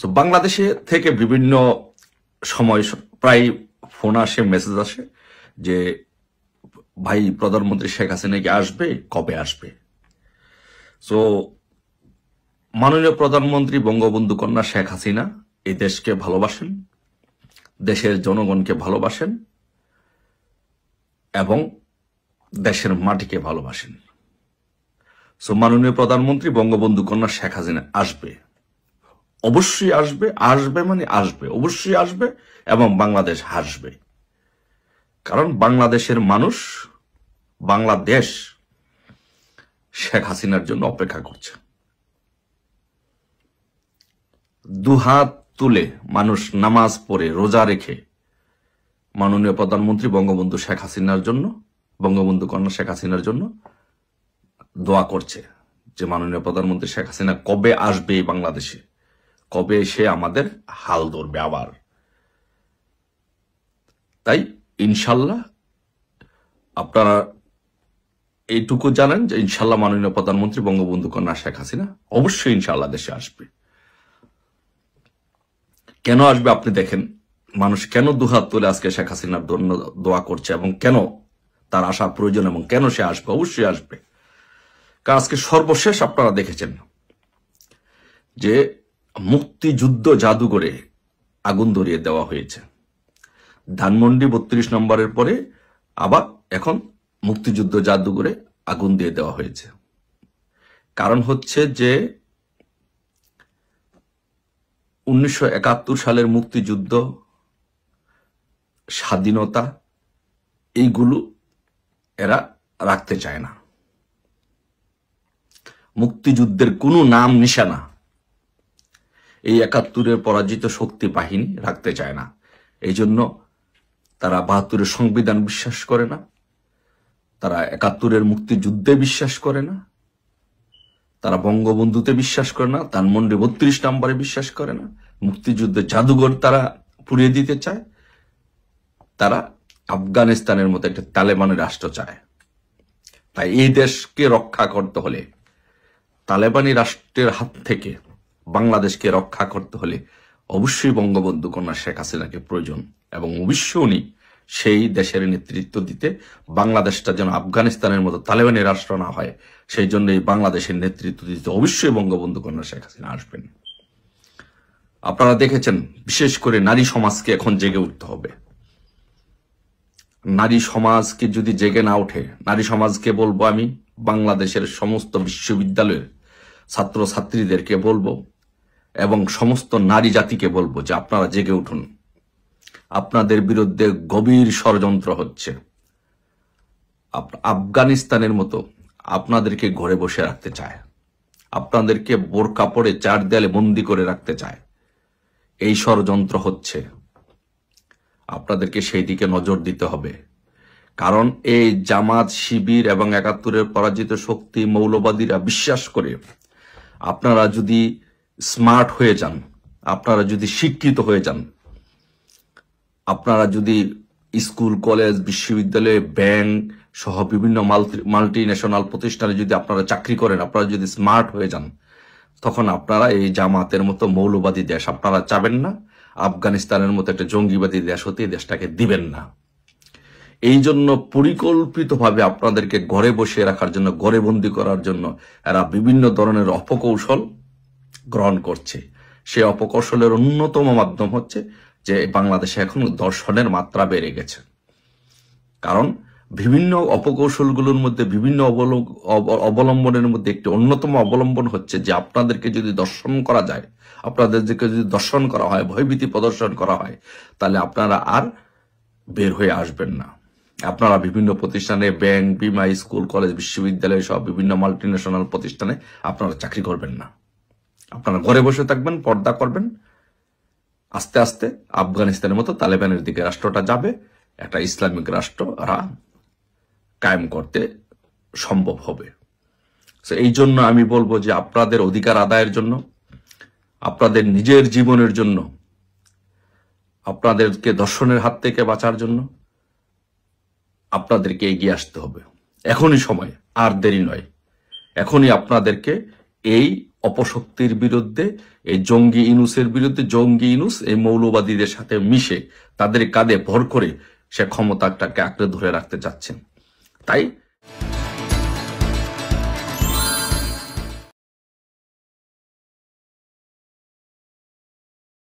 তো বাংলাদেশে থেকে বিভিন্ন সময় প্রায় ফোন আসে, মেসেজ আসে যে ভাই প্রধানমন্ত্রী শেখ হাসিনা কি আসবে, কবে আসবে। তো মাননীয় প্রধানমন্ত্রী বঙ্গবন্ধু কন্যা শেখ হাসিনা এই দেশকে ভালোবাসেন, দেশের জনগণকে ভালোবাসেন এবং দেশের মাটিকে ভালোবাসেন। সো মাননীয় প্রধানমন্ত্রী বঙ্গবন্ধু কন্যা শেখ হাসিনা আসবে, অবশ্যই আসবে। আসবে মানে আসবে, অবশ্যই আসবে এবং বাংলাদেশ হাসবে। কারণ বাংলাদেশের মানুষ, বাংলাদেশ শেখ হাসিনার জন্য অপেক্ষা করছে। দুহাত তুলে মানুষ নামাজ পড়ে রোজা রেখে মাননীয় প্রধানমন্ত্রী বঙ্গবন্ধু শেখ হাসিনার জন্য, বঙ্গবন্ধু কন্যা শেখ হাসিনার জন্য দোয়া করছে যে মাননীয় প্রধানমন্ত্রী শেখ হাসিনা কবে আসবে বাংলাদেশে, কবে এসে আমাদের হাল ধরবে আবার। তাই ইনশাল্লাহ আপনারা এইটুকু জানেন যে ইনশাল্লাহ মাননীয় প্রধানমন্ত্রী বঙ্গবন্ধু কন্যা শেখ হাসিনা অবশ্যই ইনশাল্লাহ দেশে আসবে। কেন আসবে আপনি দেখেন, মানুষ কেন দুহাত তুলে আজকে শেখ হাসিনার জন্য দোয়া করছে এবং কেন তার আসা প্রয়োজন এবং কেন সে আসবে, অবশ্যই আসবে। কারণ আজকে সর্বশেষ আপনারা দেখেছেন যে মুক্তিযুদ্ধ জাদুঘরে আগুন ধরিয়ে দেওয়া হয়েছে। ধানমন্ডি 32 নম্বরের পরে আবার এখন মুক্তিযুদ্ধ জাদুঘরে আগুন দিয়ে দেওয়া হয়েছে। কারণ হচ্ছে যে 1971 সালের মুক্তিযুদ্ধ, স্বাধীনতা, এইগুলো এরা রাখতে চায় না। মুক্তিযুদ্ধের কোনো নাম নিশানা এই 71-এর পরাজিত শক্তি বাহিনী রাখতে চায় না। এই জন্য তারা 72-এর সংবিধান বিশ্বাস করে না, তারা 71-এর মুক্তিযুদ্ধে বিশ্বাস করে না, তারা বঙ্গবন্ধুতে বিশ্বাস করে না, ধানমন্ডি 32 নম্বরে বিশ্বাস করে না, মুক্তিযুদ্ধের জাদুঘর তারা পুড়িয়ে দিতে চায়। তারা আফগানিস্তানের মতো একটা তালেবানের রাষ্ট্র চায়। তাই এই দেশকে রক্ষা করতে হলে, তালেবানি রাষ্ট্রের হাত থেকে বাংলাদেশকে রক্ষা করতে হলে অবশ্যই বঙ্গবন্ধু কন্যা শেখ হাসিনাকে প্রয়োজন এবং অবশ্যই উনি সেই দেশের নেতৃত্ব দিতে, বাংলাদেশটা যেন আফগানিস্তানের মতো তালেবানি রাষ্ট্র না হয়, সেই জন্য এই বাংলাদেশের নেতৃত্ব দিতে অবশ্যই বঙ্গবন্ধু কন্যা শেখ হাসিনা আসবেন। আপনারা দেখেছেন, বিশেষ করে নারী সমাজকে এখন জেগে উঠতে হবে। নারী সমাজকে যদি জেগে না ওঠে, নারী সমাজকে বলবো আমি, বাংলাদেশের সমস্ত বিশ্ববিদ্যালয়ের ছাত্র ছাত্রীদেরকে বলবো এবং সমস্ত নারী জাতিকে বলবো যে আপনারা জেগে উঠুন। আপনাদের বিরুদ্ধে গভীর ষড়যন্ত্র হচ্ছে। আফগানিস্তানের মতো আপনাদেরকে ঘরে বসে রাখতে চায়, আপনাদেরকে বোরকা পরে 4 দেয়ালে বন্দি করে রাখতে চায়। এই ষড়যন্ত্র হচ্ছে, আপনাদেরকে সেই দিকে নজর দিতে হবে। কারণ এই জামাত, শিবির এবং 71-এর পরাজিত শক্তি মৌলবাদীরা বিশ্বাস করে আপনারা যদি স্মার্ট হয়ে যান, আপনারা যদি শিক্ষিত হয়ে যান, আপনারা যদি স্কুল, কলেজ, বিশ্ববিদ্যালয়, ব্যাংক সহ বিভিন্ন মাল্টি ন্যাশনাল প্রতিষ্ঠানে যদি আপনারা চাকরি করেন, আপনারা যদি স্মার্ট হয়ে যান, তখন আপনারা এই জামাতের মতো মৌলবাদী দেশ আপনারা চাবেন না, আফগানিস্তানের মতো একটা জঙ্গিবাদী দেশ হতে এই দেশটাকে দিবেন না। এই জন্য পরিকল্পিতভাবে আপনাদেরকে ঘরে বসিয়ে রাখার জন্য, ঘরে বন্দি করার জন্য এরা বিভিন্ন ধরনের অপকৌশল গ্রহণ করছে। সেই অপকৌশলের অন্যতম মাধ্যম হচ্ছে যে বাংলাদেশে এখন ধর্ষণের মাত্রা বেড়ে গেছে। কারণ বিভিন্ন অপকৌশলগুলোর মধ্যে, বিভিন্ন অবলম্বনের মধ্যে একটি অন্যতম অবলম্বন হচ্ছে যে আপনাদেরকে যদি দর্শন করা যায়, আপনাদেরকে যদি দর্শন করা হয়, ভয়ভীতি প্রদর্শন করা হয়, তাহলে আপনারা আর বের হয়ে আসবেন না। আপনারা বিভিন্ন প্রতিষ্ঠানে, ব্যাংক, বিমা, স্কুল, কলেজ, বিশ্ববিদ্যালয় সব বিভিন্ন মাল্টি ন্যাশনাল প্রতিষ্ঠানে আপনারা চাকরি করবেন না। আপনারা ঘরে বসে থাকবেন, পর্দা করবেন। আস্তে আস্তে আফগানিস্তানের মতো তালেবানের দিকে রাষ্ট্রটা যাবে, একটা ইসলামিক রাষ্ট্র কায়েম করতে সম্ভব হবে। এই জন্য আমি বলবো যে আপনাদের অধিকার আদায়ের জন্য, আপনাদের নিজের জীবনের জন্য, আপনাদেরকে ধর্ষণের হাত থেকে বাঁচার জন্য আপনাদেরকে এগিয়ে আসতে হবে। এখনই সময়, আর দেরি নয়। এখনই আপনাদেরকে এই অপশক্তির বিরুদ্ধে, এই জঙ্গি ইনুসের বিরুদ্ধে, জঙ্গি ইনুস এই মৌলবাদীদের সাথে মিশে তাদের কাঁধে ভর করে সে ক্ষমতাটাকে আঁকড়ে ধরে রাখতে চাচ্ছেন। তাই